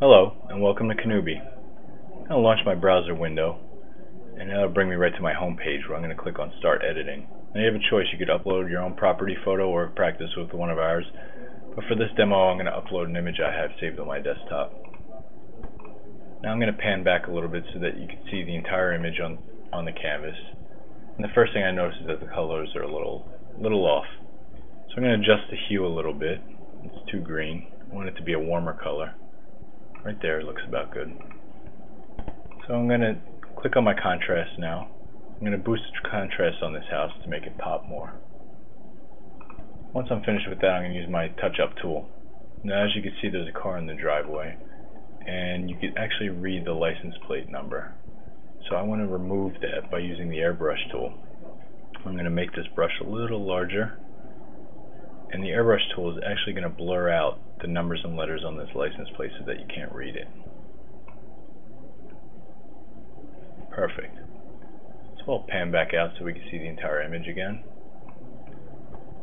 Hello, and welcome to Kanubee. I'm going to launch my browser window, and that'll bring me right to my home page where I'm going to click on Start Editing. Now you have a choice. You could upload your own property photo or practice with one of ours, but for this demo I'm going to upload an image I have saved on my desktop. Now I'm going to pan back a little bit so that you can see the entire image on the canvas. And the first thing I notice is that the colors are a little off. So I'm going to adjust the hue a little bit. It's too green. I want it to be a warmer color. Right there, it looks about good. So I'm going to click on my contrast now. I'm going to boost the contrast on this house to make it pop more. Once I'm finished with that, I'm going to use my touch-up tool. Now, as you can see, there's a car in the driveway, and you can actually read the license plate number. So I want to remove that by using the airbrush tool. I'm going to make this brush a little larger, and the airbrush tool is actually going to blur out the numbers and letters on this license plate so that you can't read it. Perfect. So I'll pan back out so we can see the entire image again.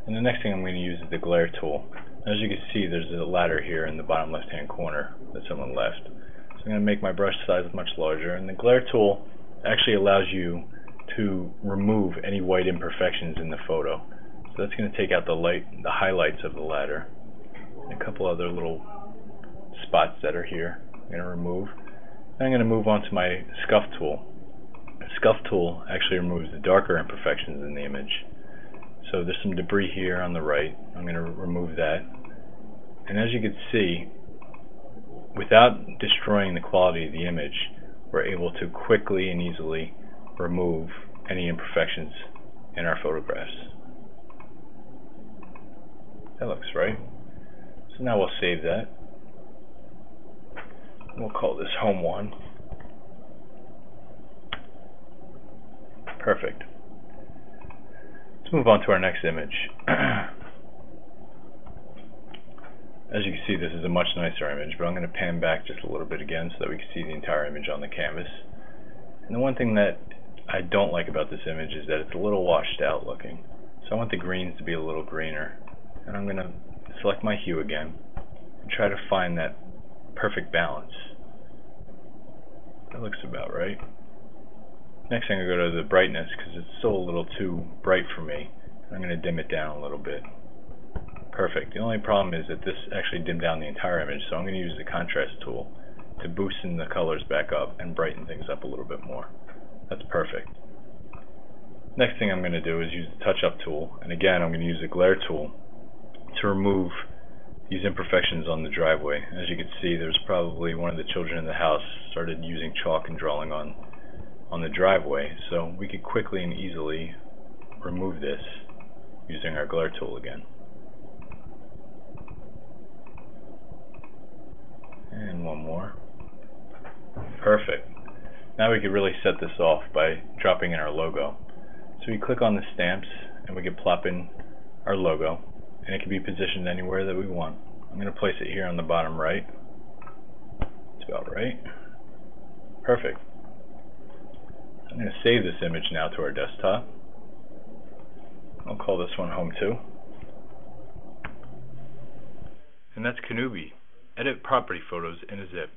And the next thing I'm going to use is the glare tool. As you can see, there's a ladder here in the bottom left hand corner that someone left. So I'm going to make my brush size much larger, and the glare tool actually allows you to remove any white imperfections in the photo. So that's going to take out the highlights of the ladder. And a couple other little spots that are here I'm going to remove. Then I'm going to move on to my scuff tool. The scuff tool actually removes the darker imperfections in the image. So there's some debris here on the right. I'm going to remove that. And as you can see, without destroying the quality of the image, we're able to quickly and easily remove any imperfections in our photographs. That looks right. So now we'll save that. We'll call this Home 1. Perfect. Let's move on to our next image. As you can see, this is a much nicer image, but I'm going to pan back just a little bit again so that we can see the entire image on the canvas. And the one thing that I don't like about this image is that it's a little washed out looking. So I want the greens to be a little greener. And I'm going to select my hue again and try to find that perfect balance. That looks about right. Next thing, I go to the brightness because it's still a little too bright for me. I'm going to dim it down a little bit. Perfect. The only problem is that this actually dimmed down the entire image, so I'm going to use the contrast tool to boost the colors back up and brighten things up a little bit more. That's perfect. Next thing I'm going to do is use the touch-up tool, and again I'm going to use the glare tool to remove these imperfections on the driveway. As you can see, there's probably one of the children in the house started using chalk and drawing on the driveway, so we could quickly and easily remove this using our glare tool again. And one more. Perfect. Now we could really set this off by dropping in our logo. So we click on the stamps and we can plop in our logo, and it can be positioned anywhere that we want. I'm going to place it here on the bottom right. That's about right. Perfect. I'm going to save this image now to our desktop. I'll call this one Home 2. And that's Kanubee. Edit property photos in a zip.